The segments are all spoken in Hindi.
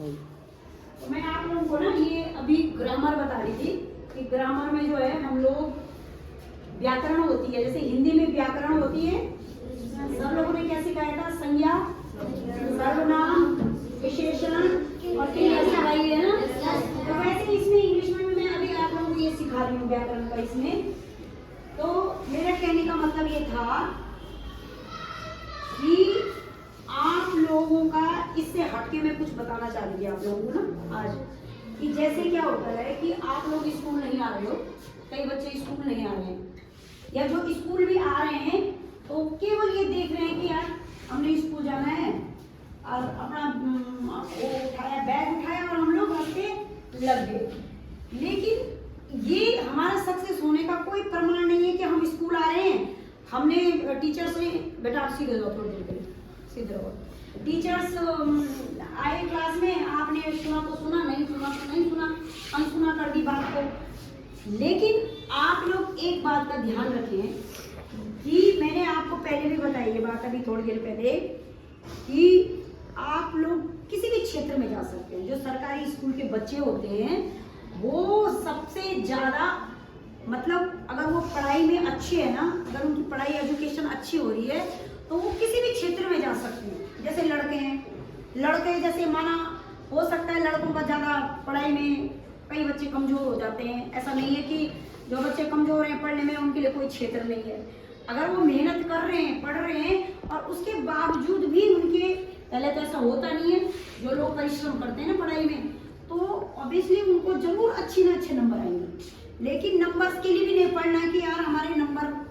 तो मैं आप लोगों को ना ये अभी ग्रामर बता रही थी कि ग्रामर में जो है हम लोग व्याकरण होती है, जैसे हिंदी में व्याकरण होती है, सब लोगों ने क्या सिखाया था? संज्ञा, सर्वनाम, विशेषण और क्रिया सिखाई है ना। तो वैसे इसमें इंग्लिश में मैं अभी आप लोगों को ये सिखा रही हूँ व्याकरण का इसमें। तो मेरा कहने का मतलब ये था कि आप लोगों का इससे हटके मैं कुछ बताना चाह रही थी आप लोगों को ना आज, कि जैसे क्या होता है कि आप लोग स्कूल नहीं आ रहे हो, कई बच्चे स्कूल नहीं आ रहे हैं, या जो स्कूल भी आ रहे हैं तो केवल ये देख रहे हैं कि यार हमने स्कूल जाना है और अपना वो उठाया, बैग उठाया और हम लोग रास्ते लग गए। लेकिन ये हमारा सक्सेस होने का कोई प्रमाण नहीं है कि हम स्कूल आ रहे हैं, हमने टीचर से बेटा आप सीधे जाओ, थोड़ी देर के लिए सीधे रहो, टीचर्स आए क्लास में, आपने सुना तो सुना, नहीं सुना तो नहीं सुना, अनसुना कर दी बात को। लेकिन आप लोग एक बात का ध्यान रखें कि मैंने आपको पहले भी बताई ये बात अभी थोड़ी देर पहले, कि आप लोग किसी भी क्षेत्र में जा सकते हैं। जो सरकारी स्कूल के बच्चे होते हैं वो सबसे ज़्यादा, मतलब अगर वो पढ़ाई में अच्छे है ना, अगर उनकी पढ़ाई एजुकेशन अच्छी हो रही है तो वो किसी भी क्षेत्र में जा सकते हैं। जैसे लड़के हैं, लड़के जैसे माना हो सकता है लड़कों का ज़्यादा पढ़ाई में कई बच्चे कमज़ोर हो जाते हैं, ऐसा नहीं है कि जो बच्चे कमज़ोर हैं पढ़ने में उनके लिए कोई क्षेत्र नहीं है। अगर वो मेहनत कर रहे हैं, पढ़ रहे हैं और उसके बावजूद भी उनके, पहले तो ऐसा होता नहीं है, जो लोग परिश्रम करते हैं ना पढ़ाई में तो ऑब्वियसली उनको जरूर अच्छे न अच्छे नंबर आएंगे। लेकिन नंबर्स के लिए भी नहीं पढ़ना है कि यार हमारे नंबर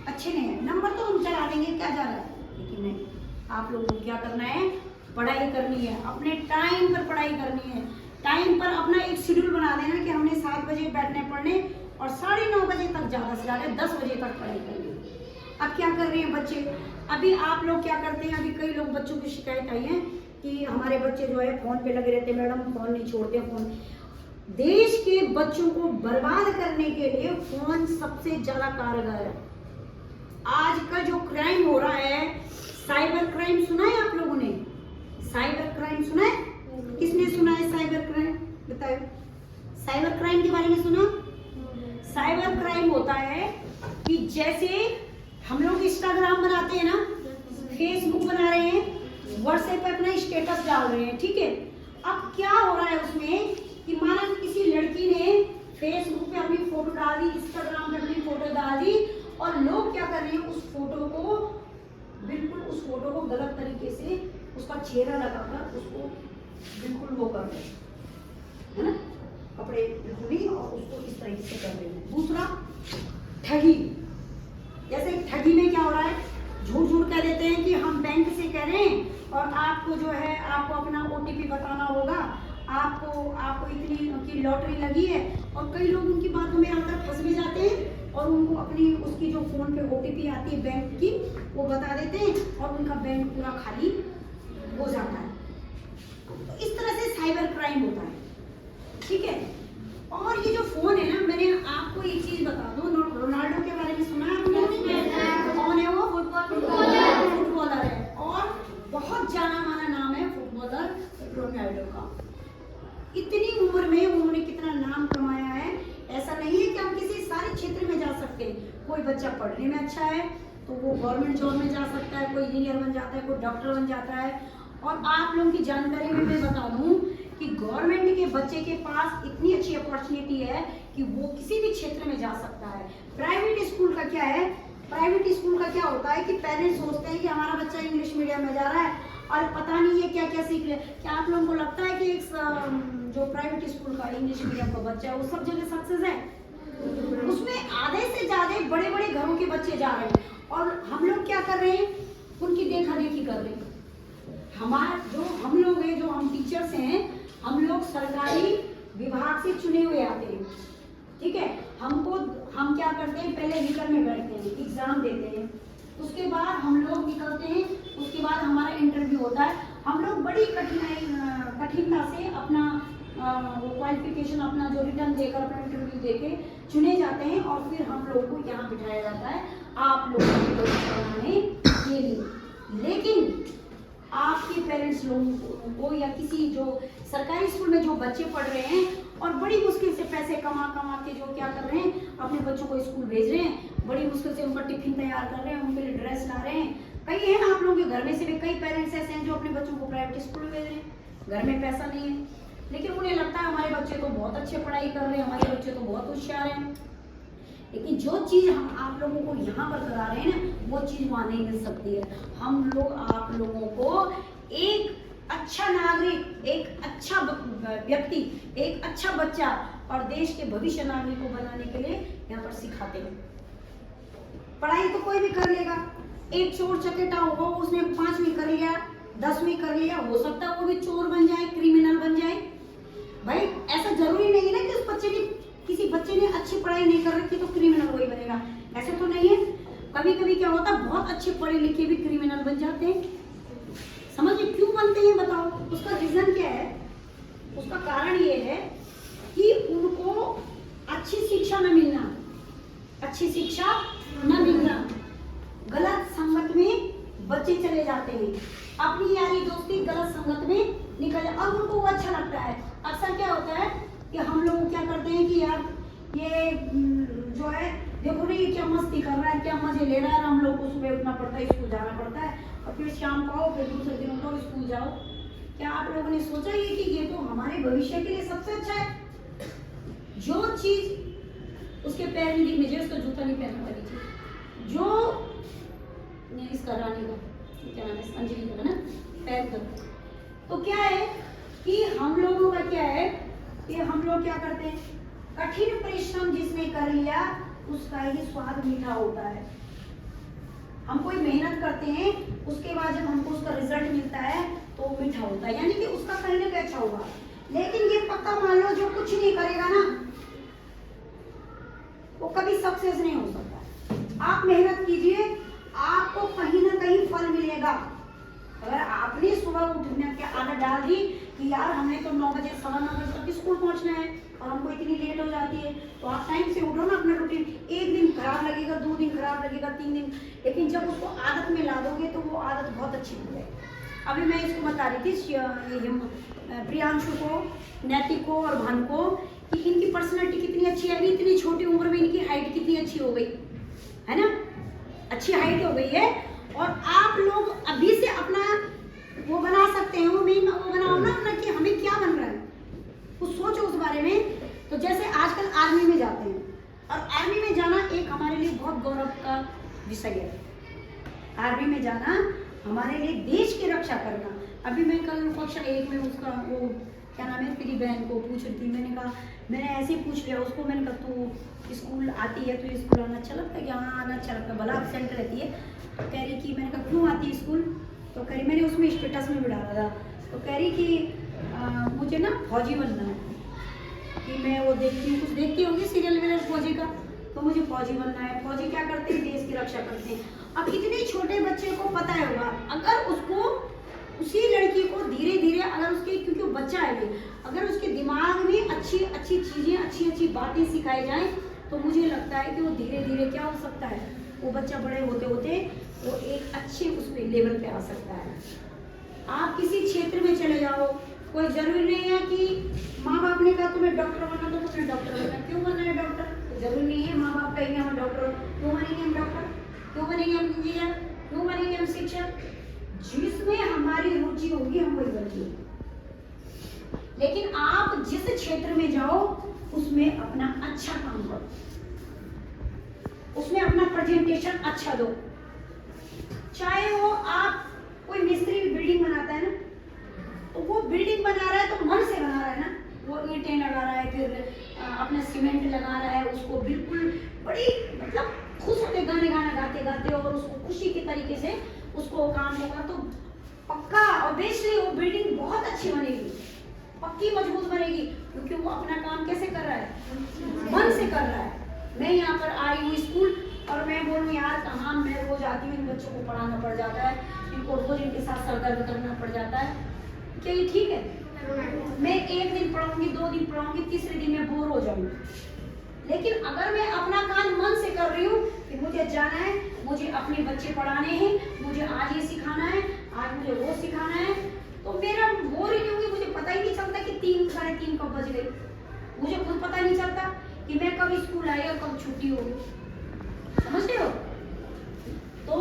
अच्छे नहीं है, नंबर तो हम चला देंगे, क्या जा रहा है। लेकिन नहीं, आप लोगों को क्या करना है? पढ़ाई करनी है, अपने टाइम पर पढ़ाई करनी है। टाइम पर अपना एक शेड्यूल बना देना कि हमने 7 बजे बैठने पढ़ने और 9:30 बजे तक, ज़्यादा से ज़्यादा 10 बजे तक पढ़ाई करनी है। अब क्या कर रहे हैं बच्चे, अभी आप लोग क्या करते हैं, अभी कई लोग बच्चों की शिकायत आई है कि हमारे बच्चे जो है फ़ोन पे लगे रहते हैं, मैडम फ़ोन नहीं छोड़ते हैं। फ़ोन, देश के बच्चों को बर्बाद करने के लिए फ़ोन सबसे ज़्यादा कारगर है। आज का जो क्राइम हो रहा है, साइबर क्राइम सुना है आप लोगों ने? साइबर क्राइम सुना है? किसने सुना है साइबर क्राइम? बताओ, साइबर क्राइम के बारे में सुना? साइबर क्राइम होता है कि जैसे हम लोग इंस्टाग्राम बनाते हैं ना, फेसबुक बना रहे हैं, व्हाट्सएप पे अपना स्टेटस डाल रहे हैं, ठीक है। अब क्या हो रहा है उसमें कि माना किसी लड़की ने फेसबुक पे अपनी फोटो डाल दी, इंस्टाग्राम पे अपनी फोटो डाल दी, और लोग क्या कर रहे हैं, उस फोटो को बिल्कुल, उस फोटो को गलत तरीके से उसका चेहरा लगाकर उसको बिल्कुल वो कर रहे हैं, है ना, कपड़े बिल्कुल, और उसको इस तरीके से कर रहे हैं। दूसरा, ठगी। जैसे ठगी में क्या हो रहा है, झूठ झूठ कह देते हैं कि हम बैंक से कह रहे हैं और आपको जो है आपको अपना OTP बताना होगा, आपको इतनी की लॉटरी लगी है, और कई लोग उनकी बातों में आकर फंस भी जाते हैं और उनको अपनी उसकी जो फोन पे OTP आती है बैंक की वो बता देते हैं और उनका बैंक पूरा खाली हो जाता है। तो इस तरह से साइबर क्राइम होता है, ठीक है। और ये जो फोन है ना, मैंने आपको एक चीज बता दूं, रोनाल्डो के बारे में सुना है आपने? कौन है वो? फुटबॉलर है, और बहुत जाना माना नाम है फुटबॉलर रोनाल्डो का। इतनी उम्र में उन्होंने कितना नाम कमाया है। ऐसा नहीं है कि हम किसी सारे क्षेत्र में जा सकते हैं। कोई बच्चा पढ़ने में अच्छा है तो वो गवर्नमेंट जॉब में जा सकता है, कोई इंजीनियर बन जाता है, कोई डॉक्टर बन जाता है। और आप लोगों की जानकारी में मैं बता दूं कि गवर्नमेंट के बच्चे के पास इतनी अच्छी अपॉर्चुनिटी है कि वो किसी भी क्षेत्र में जा सकता है। प्राइवेट स्कूल का क्या है, प्राइवेट स्कूल का क्या होता है कि पेरेंट्स सोचते हैं कि हमारा बच्चा इंग्लिश मीडियम में जा रहा है और पता नहीं है क्या क्या सीख ले। क्या आप लोगों को लगता है कि एक जो प्राइवेट स्कूल का इंग्लिश मीडियम का बच्चा है वो सब जगह सक्सेस है? उसमें आधे से ज्यादा बड़े बड़े घरों के बच्चे जा रहे हैं, और हम लोग क्या कर रहे हैं, उनकी देखा देखी कर रहे हैं। हमारा जो हम लोग हैं, जो हम टीचर्स हैं, हम लोग सरकारी विभाग से चुने हुए आते हैं, ठीक है। हम क्या करते हैं, पहले निकल में बैठते हैं, एग्जाम देते हैं, उसके बाद हम लोग निकलते हैं, उसके बाद हमारा इंटरव्यू होता है। हम लोग बड़ी कठिनता से अपना वो क्वालिफिकेशन, अपना जो रिटर्न देकर, अपना इंटरव्यू देके चुने जाते हैं, और फिर हम लोग को यहाँ बिठाया जाता है आप लोगों को पढ़ाने के लिए। लेकिन आपके पेरेंट्स लोगों को या किसी जो सरकारी स्कूल में जो बच्चे पढ़ रहे हैं और बड़ी मुश्किल से पैसे कमा कमा के जो क्या कर रहे हैं, अपने बच्चों को स्कूल भेज रहे हैं, बड़ी मुश्किल से उनका टिफिन तैयार कर रहे हैं, उनके लिए ड्रेस ला रहे हैं। कई हैं आप लोगों के घर में से भी कई पेरेंट्स ऐसे हैं जो अपने बच्चों को प्राइवेट स्कूल भेज रहे हैं, घर में पैसा नहीं है, लेकिन उन्हें लगता है हमारे बच्चे तो बहुत अच्छे पढ़ाई कर रहे हैं, हमारे बच्चे तो बहुत होशियार हैं। लेकिन जो चीज़ हम आप लोगों को यहाँ पर करा रहे हैं ना, वो चीज़ वहाँ नहीं मिल सकती है। हम लोग आप लोगों को एक अच्छा नागरिक, एक अच्छा व्यक्ति, एक अच्छा बच्चा और देश के भविष्य नागरिक को बनाने के लिए यहाँ पर सिखाते हैं। पढ़ाई तो कोई भी कर लेगा, एक चोर चकेटा होगा, उसने 5वीं कर लिया, 10वीं कर लिया, हो सकता है वो भी चोर बन जाए, क्रिमिनल बन जाए। भाई ऐसा जरूरी नहीं है ना कि उस बच्चे ने, किसी बच्चे ने अच्छी पढ़ाई नहीं कर रखी तो क्रिमिनल वही बनेगा, ऐसे तो नहीं है। कभी कभी क्या होता है, बहुत अच्छे पढ़े लिखे भी क्रिमिनल बन जाते हैं। समझिए क्यों बनते हैं, बताओ उसका रीजन क्या है। उसका कारण ये है कि उनको अच्छी शिक्षा न मिलना, अच्छी शिक्षा न मिलना, गलत संगत में बच्चे चले जाते हैं, अपनी यारी दोस्ती गलत संगत में निकल जाए और उनको वो अच्छा लगता है। अक्सर क्या होता है कि हम लोग क्या करते हैं कि यार ये जो है देखो ना, ये क्या मस्ती कर रहा है, क्या मजे ले रहा है, हम लोग को सुबह उठना पड़ता है, स्कूल जाना पड़ता है और फिर शाम को आओ, फिर दूसरे दिन उठो स्कूल जाओ। क्या आप लोगों ने सोचा ये कि ये तो हमारे भविष्य के लिए सबसे अच्छा है। जो चीज उसके पैर में दिखने चाहिए, उसका जूता नहीं पहनना वाली चीज, जो इसका रानी का क्या नाम है, अंजलि का ना, पैर का। तो क्या है कि हम लोगों का क्या है कि हम लोग क्या करते हैं, कठिन परिश्रम जिसने कर लिया उसका ही स्वाद मीठा होता है। हम कोई मेहनत करते हैं, उसके बाद जब हमको उसका रिजल्ट मिलता है तो वो मीठा होता है, यानी कि उसका कहीं ना कहीं अच्छा होगा। लेकिन ये पक्का मान लो जो कुछ नहीं करेगा ना, वो कभी सक्सेस नहीं हो सकता। आप मेहनत कीजिए, आपको कहीं ना कहीं फल मिलेगा। अगर आपने सुबह उठने की आदत डाल दी कि यार हमें तो 9 बजे 9:15 बजे तक स्कूल पहुंचना है और हमको इतनी लेट हो जाती है, तो आप टाइम से उठो ना अपना रूटीन। एक दिन खराब लगेगा, 2 दिन खराब लगेगा, 3 दिन, लेकिन जब उसको आदत में ला दोगे तो वो आदत बहुत अच्छी हो जाएगी। अभी मैं इसको बता रही थी प्रियांशु को, नैतिक को और भानु को कि इनकी पर्सनैलिटी कितनी अच्छी है। अभी इतनी छोटी उम्र में इनकी हाइट कितनी अच्छी हो गई है ना, अच्छी हाइट हो गई है। और आप लोग अभी से अपना वो बना सकते हैं, वो बनाओ ना अपना कि हमें क्या बन रहा है, कुछ सोचो उस बारे में। तो जैसे आजकल आर्मी में जाते हैं, और आर्मी में जाना एक हमारे लिए बहुत गौरव का विषय है। आर्मी में जाना हमारे लिए देश की रक्षा करना। अभी मैं कल कक्षा 1 में उसका वो क्या नाम है, तेरी बहन को पूछ रही थी, मैंने ऐसे ही पूछ लिया उसको, मैंने कहा तू स्कूल आती है, तो स्कूल आना अच्छा लगता है कि हाँ आना अच्छा लगता है, भला एब्सेंट रहती है। तो कह रही कि, मैंने कहा क्यों आती है स्कूल, तो कह रही, मैंने उसमें स्टेटस में भी डाला था, तो कह रही कि मुझे ना फौजी बनना है, कि मैं वो देखती हूँ, कुछ देखती होंगी सीरियल में फौजी का, तो मुझे फौजी बनना है। फौजी क्या करते हैं, देश की रक्षा करते हैं। अब इतने छोटे बच्चे को पता है होगा, अगर उसको उसी लड़की को धीरे धीरे अगर उसके, क्योंकि वो बच्चा है, अगर उसके दिमाग में अच्छी अच्छी चीजें, अच्छी अच्छी बातें सिखाई जाएं, तो मुझे लगता है कि वो धीरे धीरे क्या हो सकता है, वो बच्चा बड़े होते होते वो एक अच्छे उस लेवल पे आ सकता है। आप किसी क्षेत्र में चले जाओ, कोई जरूरी नहीं है कि माँ बाप ने कहा तुम्हें डॉक्टर बनना तो तुम्हें डॉक्टर बनना, क्यों बनना है डॉक्टर, जरूरी नहीं है। माँ बाप कहेंगे हम डॉक्टर, क्यों बनेंगे हम डॉक्टर, क्यों बनेंगे हम इंजीनियर, क्यों बनेंगे हम शिक्षक। जिसमें हमारी रुचि होगी हम वही बनेंगे। लेकिन आप जिस क्षेत्र में जाओ उसमें अपना अच्छा काम करो, उसमें अपना प्रेजेंटेशन अच्छा दो। चाहे वो आप कोई मिस्त्री बिल्डिंग बनाता है ना, तो वो बिल्डिंग बना रहा है तो मन से बना रहा है ना, वो ईंटें लगा रहा है, फिर अपना सीमेंट लगा रहा है, उसको बिल्कुल बड़ी मतलब खुश होते गाना गाते गाते और उसको खुशी के तरीके से उसको काम होगा, तो पक्का ऑब्वियसली वो बिल्डिंग बहुत अच्छी बनेगी, पक्की मजबूत बनेगी, क्योंकि वो अपना काम कैसे कर रहा है, मन से कर रहा है। मैं यहाँ पर आई हूँ स्कूल और मैं बोलूँ यार कहाँ, मैं रोज आती हूँ, इन बच्चों को पढ़ाना पड़ जाता है, इनको रोज इनके साथ सरदर्द करना पड़ जाता है, क्या ये ठीक है? मैं एक दिन पढ़ाऊंगी, 2 दिन पढ़ाऊंगी, तीसरे दिन में बोर हो जाऊंगी। लेकिन अगर मैं अपना काम मन से कर रही हूँ कि मुझे जाना है, मुझे अपने बच्चे पढ़ाने हैं, मुझे आज ये सिखाना है, आज मुझे वो सिखाना है, तो मेरा बोर ही नहीं होगी। मुझे पता ही नहीं चलता कि 3 साढ़े 3 कब बज गई, मुझे खुद पता नहीं चलता कि मैं कब स्कूल आई और कब छुट्टी होगी। समझते हो? तो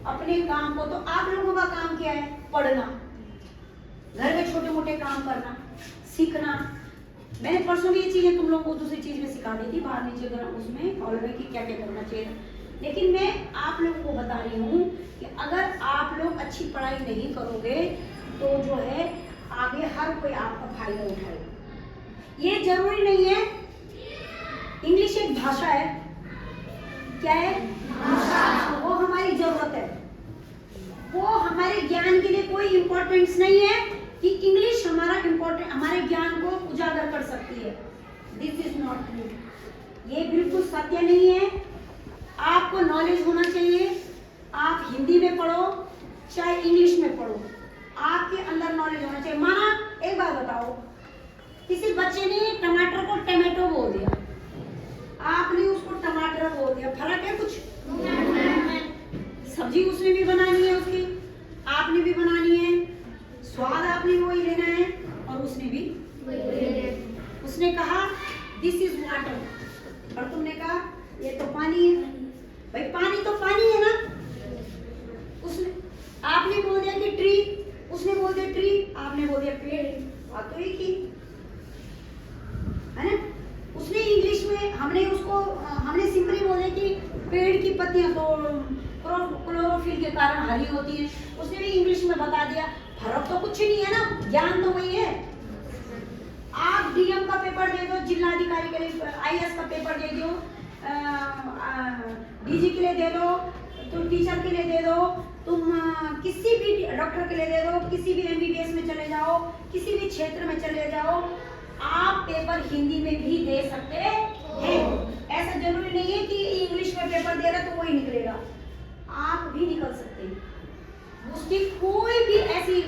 अपने काम को, तो आप लोगों का काम क्या है? पढ़ना, घर में छोटे मोटे काम करना, सीखना। मैंने परसों भी ये चीजें तुम लोगों को दूसरी चीज में सिखा दी थी, बाहर नीचे उसमें हॉल में, कि क्या क्या करना चाहिए। लेकिन मैं आप लोगों को बता रही हूँ कि अगर आप लोग अच्छी पढ़ाई नहीं करोगे तो जो है आगे हर कोई आपका फायदा उठाएगा। ये जरूरी नहीं है, इंग्लिश एक भाषा है। क्या है? भाषा। वो हमारी जरूरत है, वो हमारे ज्ञान के लिए कोई इंपॉर्टेंस नहीं है कि इंग्लिश हमारा इंपॉर्टेंट, हमारे ज्ञान को उजागर कर सकती है। दिस इज नॉट ट्रू, ये बिल्कुल सत्य नहीं है। आपको नॉलेज होना चाहिए, आप हिंदी में पढ़ो चाहे इंग्लिश में पढ़ो, आपके अंदर नॉलेज होना चाहिए। माना एक बात बताओ, किसी बच्चे ने टमाटर को टमाटो बोल दिया, आपने उसको टमाटर बोल दिया, फर्क है कुछ? सब्जी उसने भी बनानी है, उसकी आपने भी बनानी है, स्वाद आपने वही लेना है और उसने भी। उसने कहा दिस इज वाटर और तुमने कहा ये तो पानी है। भाई पानी तो पानी है ना। उसने, आपने बोल दिया कि ट्री, उसने बोल दिया ट्री, आपने बोल दिया पेड़, बात तो एक ही है ना। उसने इंग्लिश में, हमने सिंपली बोले कि पेड़ की पत्तियां तो क्लोरोफिल के कारण हरी होती है, उसने भी इंग्लिश में बता दिया। फर्क तो कुछ ही नहीं है ना, ज्ञान तो वही है। आप डीएम का पेपर दे दो, जिलाधिकारी के लिए आईएएस का पेपर दे दो, डीजी के लिए दे दो, तुम टीचर के लिए दे दो, तुम किसी भी डॉक्टर के लिए दे दो, किसी भी एमबीबीएस में चले जाओ, किसी भी क्षेत्र में चले जाओ, आप पेपर हिंदी में भी दे सकते हैं। ऐसा जरूरी नहीं है कि इंग्लिश में पेपर दे रहे तो वही निकलेगा, आप भी निकल सकते हैं। उसकी कोई भी ऐसी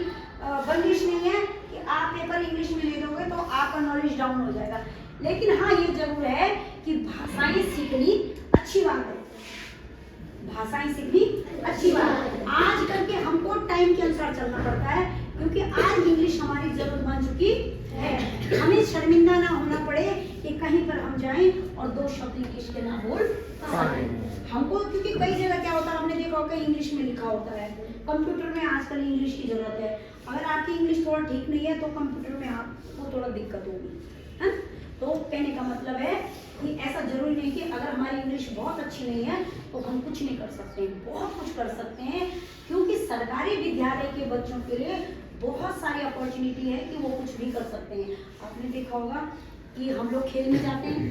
बंदिश नहीं है कि आप पेपर इंग्लिश में ले दोगे तो आपका नॉलेज डाउन हो जाएगा। लेकिन हाँ ये जरूर है कि भाषाएं सीखनी अच्छी बात है, भाषाएं सीखनी अच्छी बात है। आज करके हमको टाइम के अनुसार चलना पड़ता है, क्योंकि आज इंग्लिश हमारी जरूरत बन चुकी है। हमें शर्मिंदा ना होना पड़े कि कहीं पर हम जाएं और 2 शब्द इंग्लिश के ना बोल सकें हमको, क्योंकि कई जगह क्या होता है, हमने देखा होगा इंग्लिश में लिखा होता है। कंप्यूटर में आजकल इंग्लिश की जरूरत है। अगर आपकी इंग्लिश थोड़ा ठीक नहीं है तो कंप्यूटर में आपको थोड़ा दिक्कत होगी, है। तो कहने का मतलब है कि ऐसा जरूरी नहीं कि अगर हमारी इंग्लिश बहुत अच्छी नहीं है तो हम कुछ नहीं कर सकते हैं, बहुत कुछ कर सकते हैं। क्योंकि सरकारी विद्यालय के बच्चों के लिए बहुत सारी अपॉर्चुनिटी है कि वो कुछ भी कर सकते हैं। आपने देखा होगा कि हम लोग खेल में जाते हैं,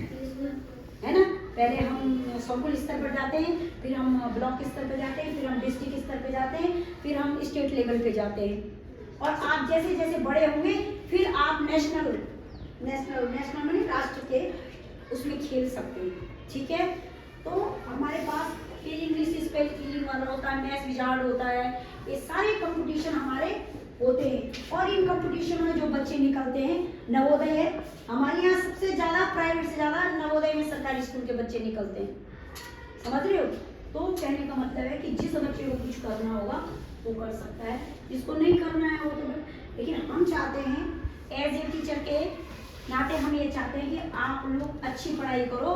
है ना। पहले हम स्कूल स्तर पर जाते हैं, फिर हम ब्लॉक स्तर पर जाते हैं, फिर हम डिस्ट्रिक्ट स्तर पर जाते हैं, फिर हम स्टेट लेवल पे जाते हैं। और आप जैसे जैसे बड़े होंगे फिर आप नेशनल माने राष्ट्र के उसमें खेल सकते हैं, ठीक है। तो हमारे पास फिर इंग्लिश स्पेल फीलिंग वाला होता है, मैथ्स विजार्ड होता है, ये सारे कंपटीशन हमारे होते हैं। और इन कंपटीशन में जो बच्चे निकलते हैं, नवोदय है हमारे यहाँ सबसे ज्यादा, प्राइवेट से ज्यादा नवोदय में सरकारी स्कूल के बच्चे निकलते हैं, समझ रहे हो। तो कहने का मतलब है कि जिस बच्चे को कुछ करना होगा वो कर सकता है, जिसको नहीं करना है वो तो। लेकिन हम चाहते हैं एज ए टीचर के नाते, हम ये चाहते हैं कि आप लोग अच्छी पढ़ाई करो।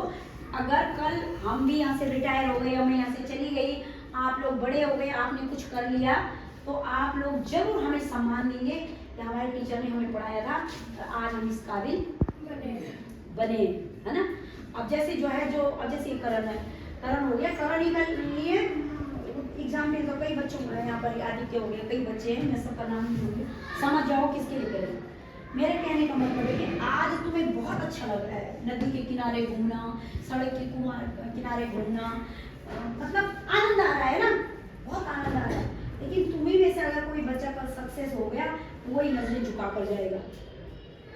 अगर कल हम भी यहाँ से रिटायर हो गए, मैं यहाँ से चली गई, आप लोग बड़े हो गए, आपने कुछ कर लिया, तो आप लोग जरूर हमें सम्मान देंगे कि हमारे टीचर ने हमें पढ़ाया था, आज हम इस काबिल बने, है ना। अब जैसे जो है, जो अब जैसे करण हो गया, करण ही कर लिए एग्जाम में, तो कई बच्चों को यहाँ पर आदित्य हो गया, कई बच्चे हैं, मैं सबका नाम नहीं लूँगी, समझ जाओ किसके लिए करें। मेरे कहने का मतलब है कि आज तुम्हें बहुत अच्छा लग रहा है नदी के किनारे घूमना, सड़क के किनारे घूमना, मतलब आनंद आ रहा है ना, बहुत आनंद आ रहा है। लेकिन तुम्हें में से अगर कोई बच्चा कल सक्सेस हो गया तो वही नजरें झुका कर जाएगा।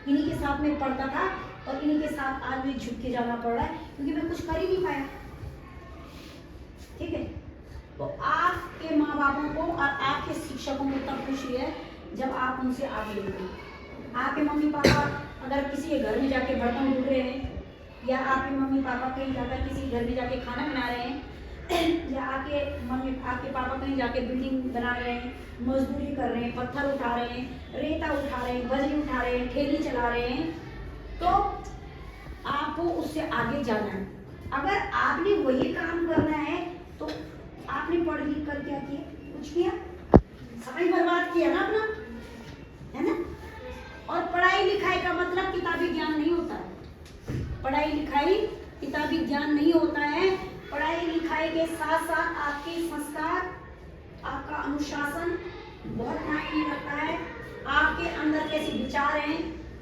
इन्हीं के साथ में पढ़ता था और इन्हीं के साथ आज भी झुक के जाना पड़ रहा है, क्योंकि मैं कुछ कर ही नहीं पाया, ठीक है। तो आपके माँ बापों को और आपके शिक्षकों को तब खुशी है जब आप उनसे आगे बढ़े। आपके मम्मी पापा अगर किसी के घर में जाके बर्तन धो रहे हैं, या आपके मम्मी पापा कहीं जाकर किसी घर में जाके खाना बना रहे हैं, या आपके मम्मी आपके पापा कहीं जाके बिल्डिंग बना रहे हैं, मजदूरी कर रहे हैं, पत्थर उठा रहे हैं, रेता उठा रहे हैं, बजरी उठा रहे हैं, ठेली चला रहे हैं, तो आपको उससे आगे जाना है। अगर आपने वही काम करना है तो आपने पढ़ लिख कर क्या किया? कुछ किया? समय बर्बाद किया ना अपना, है ना? और पढ़ाई लिखाई का मतलब किताबी ज्ञान नहीं होता है। पढ़ाई लिखाई किताबी ज्ञान नहीं होता है। पढ़ाई लिखाई के साथ साथ आपके संस्कार, आपका अनुशासन बहुत मायने रखता है। आपके अंदर कैसे विचार हैं,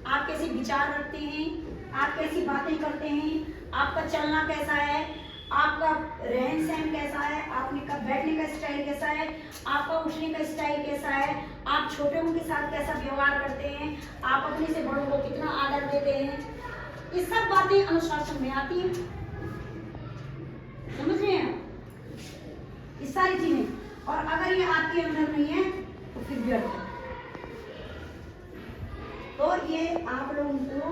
आप कैसे विचार रखते हैं, आप कैसी बातें करते हैं, आपका चलना कैसा है, आपका रहन सहन कैसा है, आपने कब बैठने का स्टाइल कैसा है, आपका उठने का स्टाइल कैसा है, आप छोटों के साथ कैसा व्यवहार करते हैं, आप अपने से बड़ों को कितना आदर देते हैं, ये सब बातें अनुशासन में आती हैं। समझ रहे हैं ये सारी चीजें। और अगर ये आपके अंदर नहीं है तो फिर व्यर्थ है। तो ये आप लोगों को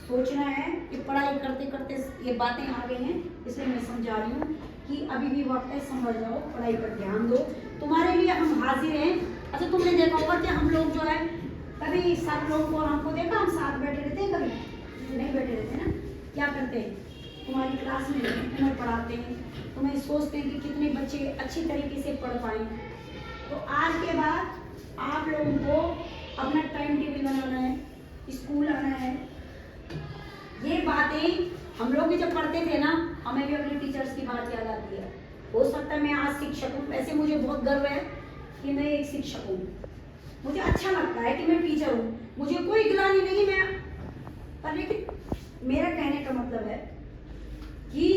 सोचना है कि पढ़ाई करते करते ये बातें आ गई हैं, इसलिए मैं समझा रही हूँ कि अभी भी वक्त है, समझ जाओ, पढ़ाई पर ध्यान दो। तुम्हारे लिए हम हाजिर हैं। अच्छा, तुमने देखा होगा कि हम लोग जो है कभी सब लोग को हमको देखा, हम साथ बैठे रहते हैं, कभी नहीं बैठे रहते ना। क्या करते हैं? तुम्हारी क्लास में तुम्हें पढ़ाते हैं, तुम्हें सोचते हैं कि कितने बच्चे अच्छी तरीके से पढ़ पाए। तो आज के बाद आप लोगों को अपना टाइम टेबल बनाना है, स्कूल आना है। ये बातें हम लोग भी जब पढ़ते थे ना, हमें भी अपने टीचर्स की बात याद आती है। हो सकता है मैं आज शिक्षक हूँ, वैसे मुझे बहुत गर्व है कि मैं एक शिक्षक हूँ। मुझे अच्छा लगता है कि मैं टीचर हूँ, मुझे कोई गिलानी नहीं मैं, पर लेकिन मेरा कहने का मतलब है कि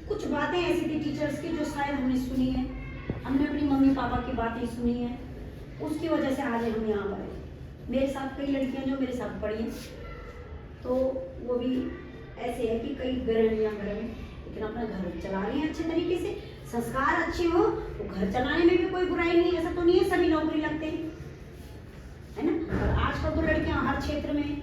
कुछ बातें ऐसी थी टीचर्स की जो शायद हमने सुनी है, हमने अपनी मम्मी पापा की बातें सुनी है, उसकी वजह से आज हम यहाँ पर हैं। मेरे साथ कई लड़कियाँ जो मेरे साथ पढ़ी हैं, तो वो भी ऐसे है कि कई गृहिणियाँ घर में लेकिन अपना घर चला रही हैं अच्छे तरीके से, संस्कार अच्छे हो तो घर चलाने में भी कोई बुराई नहीं। ऐसा तो नहीं है सभी नौकरी लगते हैं, है ना? और आजकल तो लड़कियां हर क्षेत्र में।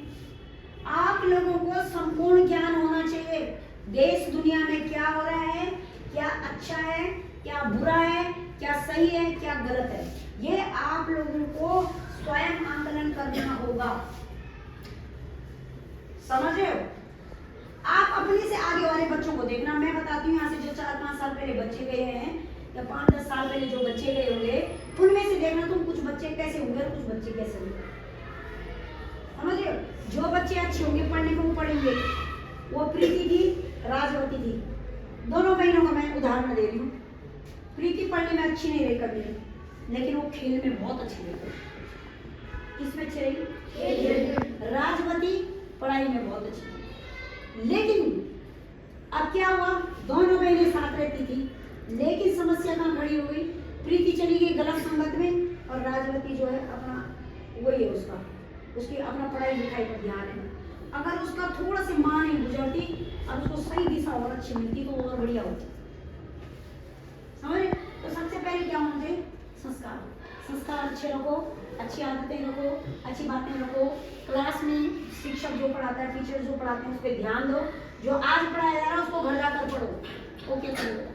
आप लोगों को संपूर्ण ज्ञान होना चाहिए, देश दुनिया में क्या हो रहा है, क्या अच्छा है, क्या बुरा है, क्या सही है, क्या गलत है, ये आप लोगों को स्वयं आकलन करना होगा। समझ रहे हो? आप अपने से आगे वाले बच्चों को देखना। मैं बताती हूँ, यहाँ से जो 4-5 साल पहले बच्चे गए हैं या 5-10 साल पहले जो बच्चे गए होंगे, उनमें से देखना तुम कुछ बच्चे कैसे होंगे और कुछ बच्चे कैसे होंगे। समझ रहे हो? जो बच्चे अच्छे होंगे, पढ़ने को पढ़ेंगे, वो प्रीति थी, राजवती थी, दोनों बहनों का मैं उदाहरण दे रही हूँ। प्रीति पढ़ने में अच्छी नहीं रही कभी, लेकिन वो खेल में बहुत अच्छी रही। किसमें अच्छी रही? राजवती पढ़ाई में बहुत अच्छी थी। लेकिन अब क्या हुआ, दोनों बहनें साथ रहती थी, लेकिन समस्या कहाँ खड़ी हो गई? प्रीति चली गई गलत संगत में और राजवती जो है अपना वही है, उसकी अपना पढ़ाई लिखाई पर ध्यान है। अगर उसका थोड़ा सी माँ नहीं गुजरती और उसको सही दिशा और अच्छी मिलती तो वो और बढ़िया होती। समझे? तो सबसे पहले क्या होना चाहिए? संस्कार। संस्कार अच्छे रखो, अच्छी आदतें रखो, अच्छी बातें रखो। क्लास में शिक्षक जो पढ़ाता है, टीचर जो पढ़ाते हैं, उस पर ध्यान दो। जो आज पढ़ाया जा रहा है उसको घर जाकर पढ़ो। ओके चलो।